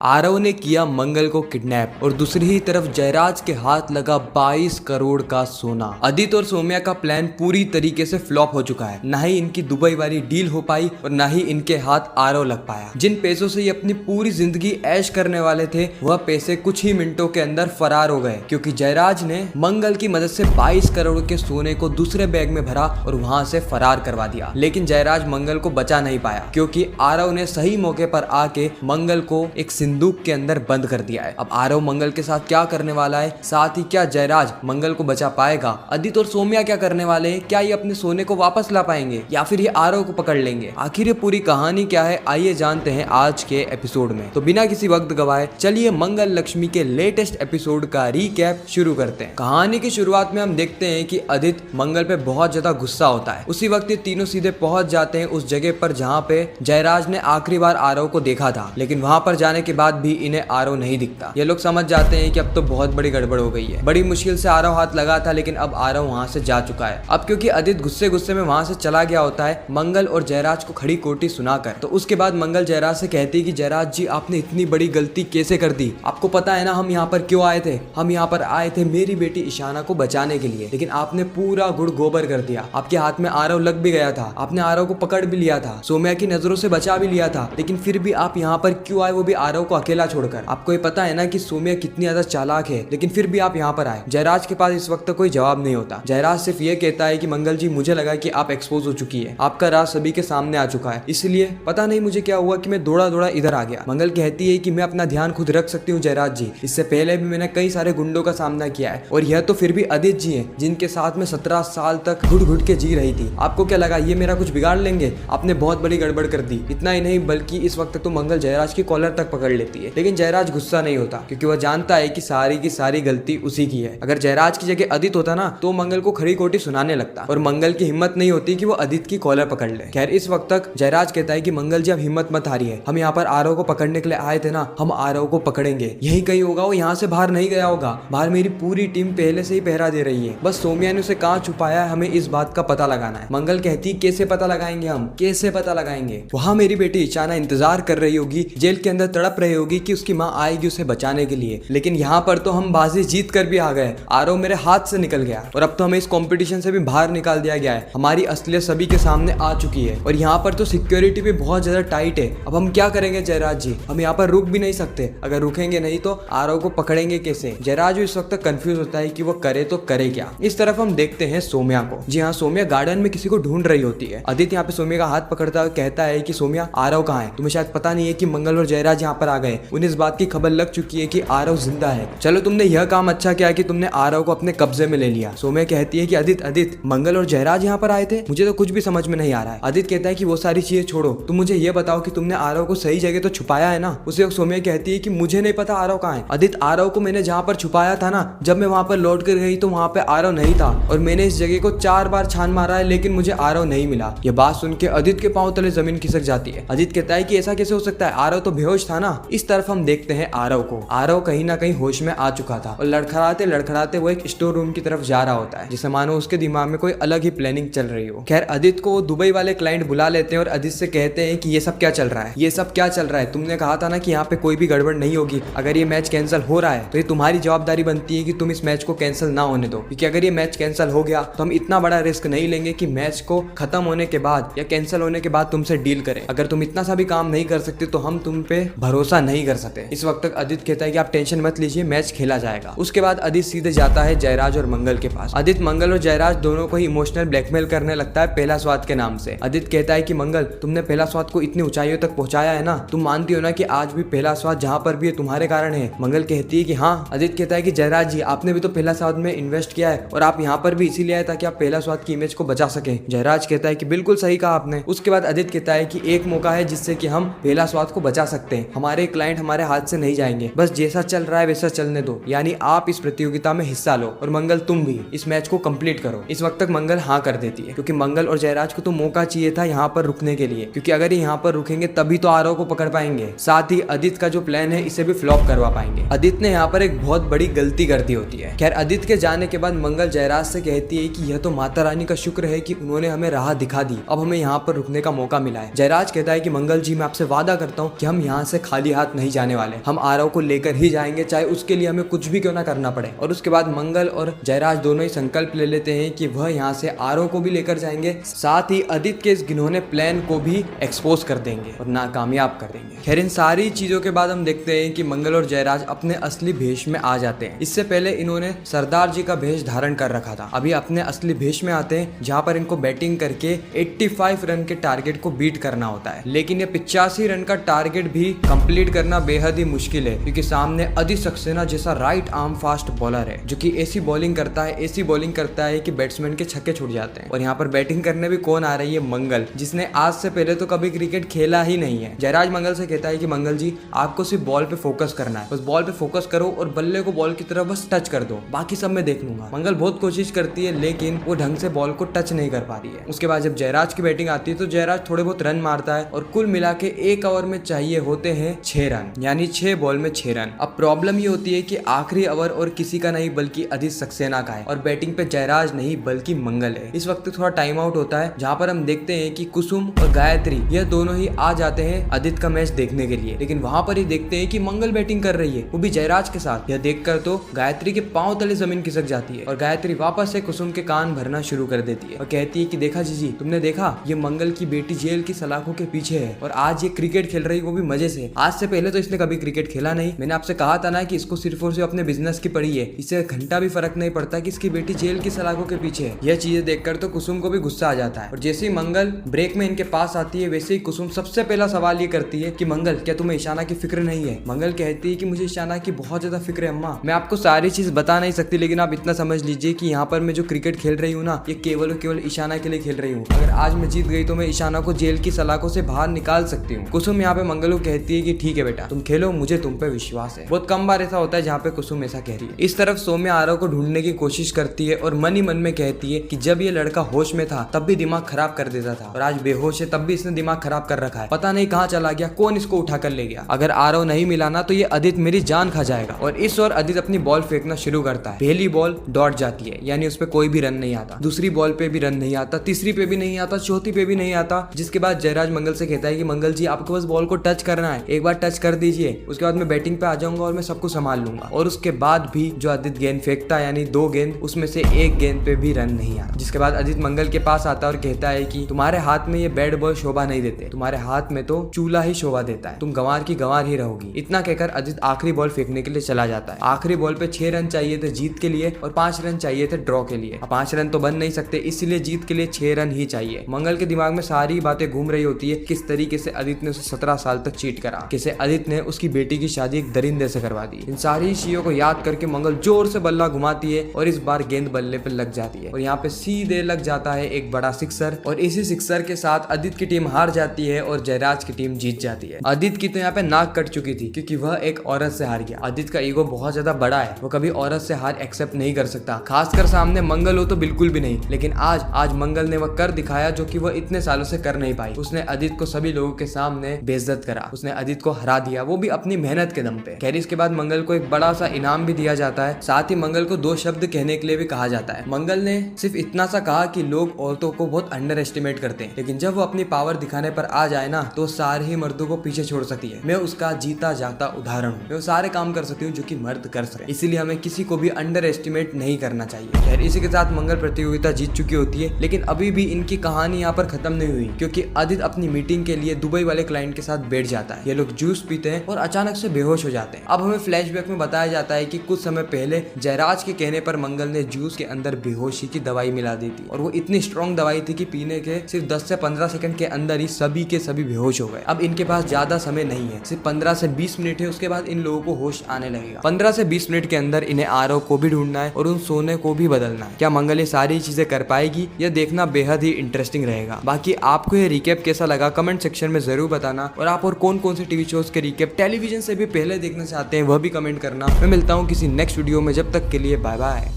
आरव ने किया मंगल को किडनैप और दूसरी ही तरफ जयराज के हाथ लगा 22 करोड़ का सोना। आदित्य और सौम्या का प्लान पूरी तरीके से फ्लॉप हो चुका है। ना ही इनकी दुबई वाली डील हो पाई और ना ही इनके हाथ आरव लग पाया। जिन पैसों से ये अपनी पूरी जिंदगी ऐश करने वाले थे वह पैसे कुछ ही मिनटों के अंदर फरार हो गए, क्योंकि जयराज ने मंगल की मदद से 22 करोड़ के सोने को दूसरे बैग में भरा और वहां से फरार करवा दिया। लेकिन जयराज मंगल को बचा नहीं पाया, क्योंकि आरव ने सही मौके पर आके मंगल को एक सिंदूक के अंदर बंद कर दिया है। अब आरव मंगल के साथ क्या करने वाला है, साथ ही क्या जयराज मंगल को बचा पाएगा, आदित्य और सौम्या क्या करने वाले हैं, क्या ये अपने सोने को वापस ला पाएंगे या फिर ये आरव को पकड़ लेंगे, आखिर ये पूरी कहानी क्या है, आइए जानते हैं आज के एपिसोड में। तो बिना किसी वक्त गवाए चलिए मंगल लक्ष्मी के लेटेस्ट एपिसोड का रीकैप शुरू करते हैं। कहानी की शुरुआत में हम देखते हैं कि आदित्य मंगल पे बहुत ज्यादा गुस्सा होता है। उसी वक्त ये तीनों सीधे पहुंच जाते हैं उस जगह पर जहाँ पे जयराज ने आखिरी बार आरव को देखा था, लेकिन वहां पर जाने के बाद भी इन्हें आरव नहीं दिखता। ये लोग समझ जाते हैं कि अब तो बहुत बड़ी गड़बड़ हो गई है। बड़ी मुश्किल से आरव हाथ लगा था, लेकिन अब आरव वहां से जा चुका है। अब क्योंकि आदित्य गुस्से गुस्से में वहां से चला गया होता है मंगल और जयराज को खड़ी कोटी सुनाकर, तो उसके बाद मंगल जयराज से कहती है कि जयराज जी आपने इतनी बड़ी गलती कैसे कर दी, आपको पता है ना हम यहाँ पर क्यों आए थे, हम यहाँ पर आए थे मेरी बेटी ईशाना को बचाने के लिए, लेकिन आपने पूरा गुड़ गोबर कर दिया। आपके हाथ में आरव लग भी गया था, आपने आरव को पकड़ भी लिया था, सौम्या की नजरों से बचा भी लिया था, लेकिन फिर भी आप यहाँ पर क्यों आए, वो भी आरव को अकेला छोड़कर। आपको ये पता है ना कि सौम्या कितनी ज्यादा चालाक है, लेकिन फिर भी आप यहाँ पर आए। जयराज के पास इस वक्त कोई जवाब नहीं होता। जयराज सिर्फ ये कहता है कि मंगल जी मुझे लगा कि आप एक्सपोज हो चुकी है, आपका राज सभी के सामने आ चुका है, इसलिए पता नहीं मुझे क्या हुआ कि मैं दौड़ा दौड़ा इधर आ गया। मंगल कहती है कि मैं अपना ध्यान खुद रख सकती हूँ जयराज जी, इससे पहले भी मैंने कई सारे गुंडों का सामना किया है और यह तो फिर भी आदित्य जी है जिनके साथ में 17 साल तक घुट घुट के जी रही थी। आपको क्या लगा ये मेरा कुछ बिगाड़ लेंगे, आपने बहुत बड़ी गड़बड़ कर दी। इतना ही नहीं बल्कि इस वक्त तो मंगल जयराज की कॉलर तक पकड़ लेती है, लेकिन जयराज गुस्सा नहीं होता, क्योंकि वह जानता है कि सारी की सारी गलती उसी की है। अगर जयराज की जगह आदित्य होता ना तो मंगल को खड़ी कोटी सुनाने लगता और मंगल की हिम्मत नहीं होती कि वो आदित्य की कॉलर पकड़ ले। खैर इस वक्त तक जयराज कहता है कि मंगल जी अब हिम्मत मत हारिए, हम यहाँ पर आरव को पकड़ने के लिए आए थे ना, हम आरव को पकड़ेंगे, यही कहीं होगा, वो यहाँ से बाहर नहीं गया होगा, बाहर मेरी पूरी टीम पहले से ही पहरा दे रही है, बस सौम्या ने उसे कहाँ छुपाया है हमें इस बात का पता लगाना है। मंगल कहती कैसे पता लगाएंगे, हम कैसे पता लगाएंगे, वहाँ मेरी बेटी ईशाना इंतजार कर रही होगी, जेल के अंदर तड़प रही होगी कि उसकी माँ आएगी उसे बचाने के लिए, लेकिन यहाँ पर तो हम बाजी जीत कर भी आ गए, आरव मेरे हाथ से निकल गया और अब तो हमें इस कंपटीशन से भी बाहर निकाल दिया गया है, हमारी असलियत सभी के सामने आ चुकी है और यहाँ पर तो सिक्योरिटी भी बहुत ज्यादा टाइट है। अब हम क्या करेंगे जयराज जी, हम यहाँ पर रुक भी नहीं सकते, अगर रुकेंगे नहीं तो आरव को पकड़ेंगे कैसे। जयराज इस वक्त कंफ्यूज होता है कि वो करे तो करे क्या। इस तरफ हम देखते हैं सौम्या को। जी हाँ, सौम्या गार्डन में किसी को ढूंढ रही होती है। आदित्य यहाँ पे सौम्या का हाथ पकड़ता हुआ कहता है कि सौम्या आरव कहाँ है, तुम्हें शायद पता नहीं है कि मंगल और जयराज यहाँ पर आ गए, उन्हें इस बात की खबर लग चुकी है कि आरव जिंदा है। चलो तुमने यह काम अच्छा किया कि तुमने आरव को अपने कब्जे में ले लिया। सौम्या कहती है कि आदित्य मंगल और जयराज यहाँ पर आए थे, मुझे तो कुछ भी समझ में नहीं आ रहा है। आदित्य कहता है कि वो सारी चीजें छोड़ो, तुम मुझे ये बताओ कि तुमने आरव को सही जगह तो छुपाया है ना। उसे वक्त सौम्या कहती है कि मुझे नहीं पता आरव कहाँ है। आदित्य आरव को मैंने जहाँ पर छुपाया था ना, जब मैं वहाँ पर लौट कर गई तो वहाँ पे आरव नहीं था और मैंने इस जगह को 4 बार छान मारा है, लेकिन मुझे आरव नहीं मिला। ये बात सुन के आदित्य के पांव तले जमीन खिसक जाती है। आदित्य कहता है कि ऐसा कैसे हो सकता है, आरव तो बेहोश था ना। इस तरफ हम देखते हैं आरव को। आरव कहीं ना कहीं होश में आ चुका था और लड़खड़ाते लड़खड़ाते वो एक स्टोर रूम की तरफ जा रहा होता है, जिसे मानो उसके दिमाग में कोई अलग ही प्लानिंग चल रही हो। खैर आदित्य को वो दुबई वाले क्लाइंट बुला लेते हैं और आदित्य से कहते हैं कि ये सब क्या चल रहा है, ये सब क्या चल रहा है, तुमने कहा था ना कि यहाँ पे कोई भी गड़बड़ नहीं होगी, अगर ये मैच कैंसिल हो रहा है तो ये तुम्हारी जवाबदारी बनती है कि तुम इस मैच को कैंसिल ना होने दो, क्योंकि अगर ये मैच कैंसिल हो गया तो हम इतना बड़ा रिस्क नहीं लेंगे कि मैच को खत्म होने के बाद या कैंसिल होने के बाद तुमसे डील करें। अगर तुम इतना सा भी काम नहीं कर सकते तो हम तुम पे भरोसा नहीं कर सकते। इस वक्त तक आदित्य कहता है कि आप टेंशन मत लीजिए, मैच खेला जाएगा। उसके बाद आदित्य सीधे जाता है जयराज और मंगल के पास। आदित्य मंगल और जयराज दोनों को ही इमोशनल ब्लैकमेल करने लगता है पहला स्वाद के नाम से। आदित्य कहता है कि मंगल तुमने पहला स्वाद को इतनी ऊंचाइयों तक पहुंचाया है ना, तुम मानती हो ना कि आज भी पहला स्वाद जहाँ पर भी है तुम्हारे कारण है। मंगल कहती है कि हाँ। आदित्य कहता है कि जयराज जी आपने भी तो पहला स्वाद में इन्वेस्ट किया है और आप यहाँ पर भी इसीलिए आए ताकि आप पहला स्वाद की इमेज को बचा सके। जयराज कहता है कि बिल्कुल सही कहा आपने। उसके बाद आदित्य कहता है कि एक मौका है जिससे कि हम पहला स्वाद को बचा सकते हैं, हमारे क्लाइंट हमारे हाथ से नहीं जाएंगे, बस जैसा चल रहा है वैसा चलने दो, यानी आप इस प्रतियोगिता में हिस्सा लो और मंगल तुम भी इस मैच को कंप्लीट करो। इस वक्त तक मंगल हाँ कर देती है, क्योंकि मंगल और जयराज को तो मौका चाहिए था यहाँ पर रुकने के लिए, क्योंकि अगर ये यहाँ पर रुकेंगे तभी तो आरव को पकड़ पाएंगे, साथ ही आदित्य का जो प्लान है इसे भी फ्लॉप करवा पाएंगे। आदित्य ने यहाँ पर एक बहुत बड़ी गलती कर दी होती है। खैर आदित्य के जाने के बाद मंगल जयराज से कहती है कि यह तो माता रानी का शुक्र है कि उन्होंने हमें राह दिखा दी, अब हमें यहाँ पर रुकने का मौका मिला है। जयराज कहता है कि मंगल जी मैं आपसे वादा करता हूँ कि हम यहाँ से खाली हाथ नहीं जाने वाले, हम आरव को लेकर ही जाएंगे, चाहे उसके लिए हमें कुछ भी क्यों ना करना पड़े। और उसके बाद मंगल और जयराज दोनों ही संकल्प ले लेते हैं कि वह यहाँ से आरव को भी लेकर जाएंगे, साथ ही आदित्य के इस घिनौने प्लान को भी एक्सपोज कर देंगे और नाकामयाब कर देंगे। खैर इन सारी चीजों के बाद हम देखते हैं कि मंगल और जयराज अपने असली भेष में आ जाते हैं। इससे पहले इन्होंने सरदार जी का भेष धारण कर रखा था, अभी अपने असली भेष में आते हैं जहाँ पर इनको बैटिंग करके 85 रन के टारगेट को बीट करना होता है। लेकिन ये 85 रन का टारगेट भी कंप्लीट करना बेहद ही मुश्किल है, क्योंकि सामने आदित्य सक्सेना जैसा राइट आर्म फास्ट बॉलर है जो कि ऐसी बॉलिंग करता है कि बैट्समैन के छक्के छूट जाते हैं। और यहाँ पर बैटिंग करने भी कौन आ रही है? मंगल, जिसने आज से पहले तो कभी क्रिकेट खेला ही नहीं है। जयराज मंगल से कहता है कि मंगल जी आपको सिर्फ बॉल पे फोकस करना है, बस बॉल पे फोकस करो और बल्ले को बॉल की तरफ बस टच कर दो, बाकी सब मैं देख लूंगा। मंगल बहुत कोशिश करती है लेकिन वो ढंग से बॉल को टच नहीं कर पा रही है। उसके बाद जब जयराज की बैटिंग आती है तो जयराज थोड़े बहुत रन मारता है और कुल मिला के 1 ओवर में चाहिए होते हैं 6 रन, यानी 6 बॉल में 6 रन। अब प्रॉब्लम ये होती है कि आखिरी ओवर और किसी का नहीं बल्कि आदित्य सक्सेना का है और बैटिंग पे जयराज नहीं बल्कि मंगल है। इस वक्त थोड़ा टाइम आउट होता है जहाँ पर हम देखते हैं कि कुसुम और गायत्री यह दोनों ही आ जाते हैं आदित्य का मैच देखने के लिए, लेकिन वहां पर ही देखते हैं कि मंगल बैटिंग कर रही है, वो भी जयराज के साथ। यह देखकर तो गायत्री के पांव तले जमीन खिसक जाती है और गायत्री वापस से कुसुम के कान भरना शुरू कर देती है और कहती है कि देखा जीजी, तुमने देखा ये मंगल की बेटी जेल की सलाखों के पीछे है और आज ये क्रिकेट खेल रही, वो भी मजे से। आज से पहले तो इसने कभी क्रिकेट खेला नहीं, मैंने आपसे कहा था ना कि इसको सिर्फ और सिर्फ अपने बिजनेस की पड़ी है, इससे घंटा भी फर्क नहीं पड़ता कि इसकी बेटी जेल की सलाखों के पीछे है। यह चीजें देखकर तो कुसुम को भी गुस्सा आ जाता है और जैसे ही मंगल ब्रेक में इनके पास आती है वैसे ही कुसुम सबसे पहला सवाल ये करती है कि मंगल क्या तुम्हें ईशाना की फिक्र नहीं है? मंगल कहती है कि मुझे ईशाना की बहुत ज्यादा फिक्र है अम्मा, मैं आपको सारी चीज बता नहीं सकती लेकिन आप इतना समझ लीजिए कि यहाँ पर मैं जो क्रिकेट खेल रही हूँ ना, ये केवल और केवल ईशाना के लिए खेल रही हूँ। अगर आज मैं जीत गई तो मैं ईशाना को जेल की सलाखों से बाहर निकाल सकती हूँ। कुसुम यहाँ पे मंगल को कहती है कि ठीक है बेटा तुम खेलो, मुझे तुम पे विश्वास है। बहुत कम बार ऐसा होता है जहाँ पे कुसुम ऐसा कह रही है। इस तरफ सौम्या आरव को ढूंढने की कोशिश करती है और मन ही मन में कहती है कि जब ये लड़का होश में था तब भी दिमाग खराब कर देता था और आज बेहोश है तब भी इसने दिमाग खराब कर रखा है, पता नहीं कहाँ चला गया, कौन इसको उठा कर ले गया। अगर आरव नहीं मिला ना तो ये आदित्य मेरी जान खा जाएगा। और इस ओर आदित्य अपनी बॉल फेंकना शुरू करता है। पहली बॉल डॉट जाती है, यानी उस पर कोई भी रन नहीं आता। दूसरी बॉल पे भी रन नहीं आता, तीसरी पे भी नहीं आता, चौथी पे भी नहीं आता। जिसके बाद जयराज मंगल से कहता है कि मंगल जी आपको बस बॉल को टच करना है, एक बार टच कर दीजिए, उसके बाद मैं बैटिंग पे आ जाऊंगा और मैं सबको संभाल लूंगा। और उसके बाद भी जो आदित्य गेंद फेंकता है, यानी 2 गेंद, उसमें से एक गेंद पे भी रन नहीं आता। जिसके बाद आदित्य मंगल के पास आता है और कहता है कि तुम्हारे हाथ में ये बैट बॉल शोभा नहीं देते, तुम्हारे हाथ में तो चूल्हा ही शोभा देता है, तुम गंवार की गंवार ही रहोगी। इतना कहकर आदित्य आखिरी बॉल फेंकने के लिए चला जाता है। आखिरी बॉल पे 6 रन चाहिए थे जीत के लिए और 5 रन चाहिए थे ड्रॉ के लिए। 5 रन तो बन नहीं सकते, इसलिए जीत के लिए 6 रन ही चाहिए। मंगल के दिमाग में सारी बातें घूम रही होती है, किस तरीके से आदित्य ने उसे 17 साल तक चीट करा, कैसे आदित्य ने उसकी बेटी की शादी एक दरिंदे से करवा दी। इन सारी चीजों को याद करके मंगल जोर से बल्ला घुमाती है और इस बार गेंद बल्ले पे लग जाती है और यहाँ पे सीधे लग जाता है एक बड़ा सिक्सर। और इसी सिक्सर के साथ आदित्य की टीम हार जाती है और जयराज की टीम जीत जाती है। आदित्य की तो यहाँ पे नाक कट चुकी थी क्योंकि वह एक औरत से हार गया। आदित्य का ईगो बहुत ज्यादा बड़ा है, वो कभी औरत से हार एक्सेप्ट नहीं कर सकता, खासकर सामने मंगल हो तो बिल्कुल भी नहीं। लेकिन आज मंगल ने वह कर दिखाया जो कि वह इतने सालों से कर नहीं पाई। उसने आदित्य को सभी लोगों के सामने बेइज्जत करा, उसने आदित्य को हरा दिया, वो भी अपनी मेहनत के दम पे। खैर इसके बाद मंगल को एक बड़ा सा इनाम भी दिया जाता है, साथ ही मंगल को 2 शब्द कहने के लिए भी कहा जाता है। मंगल ने सिर्फ इतना सा कहा कि लोग औरतों को बहुत अंडर एस्टिमेट करते हैं, लेकिन जब वो अपनी पावर दिखाने पर आ जाए ना तो सारे ही मर्दों को पीछे छोड़ सकती है। मैं उसका जीता जाता उदाहरण हूँ, मैं वो सारे काम कर सकती हूँ जो कि मर्द कर सके, इसीलिए हमें किसी को भी अंडर एस्टिमेट नहीं करना चाहिए। खैर इसी के साथ मंगल प्रतियोगिता जीत चुकी होती है, लेकिन अभी भी इनकी कहानी यहाँ पर खत्म नहीं हुई, क्योंकि आदित्य अपनी मीटिंग के लिए दुबई वाले क्लाइंट के साथ बैठ जाता है। ये लोग जूस पीते हैं और अचानक से बेहोश हो जाते हैं। अब हमें फ्लैशबैक में बताया जाता है कि कुछ समय पहले जयराज के कहने पर मंगल ने जूस के अंदर बेहोशी की दवाई मिला दी थी और वो इतनी स्ट्रॉन्ग दवाई थी कि पीने के सिर्फ 10 से 15 सेकंड के अंदर ही सभी के सभी बेहोश हो गए। अब इनके पास ज्यादा समय नहीं है, सिर्फ 15 से 20 मिनट है, उसके बाद इन लोगों को होश आने लगेगा। 15 से 20 मिनट के अंदर इन्हें आरव को भी ढूंढना है और उन सोने को भी बदलना है। क्या मंगल ये सारी चीजें कर पाएगी? यह देखना बेहद ही इंटरेस्टिंग रहेगा। बाकी आपको ये रिकैप कैसा लगा कमेंट सेक्शन में जरूर बताना, और आप और कौन कौन से टीवी शोज के रिकैप टेलीविजन से भी पहले देखना चाहते हैं वह भी कमेंट करना। मैं मिलता हूँ किसी नेक्स्ट वीडियो में, जब तक के लिए बाय बाय।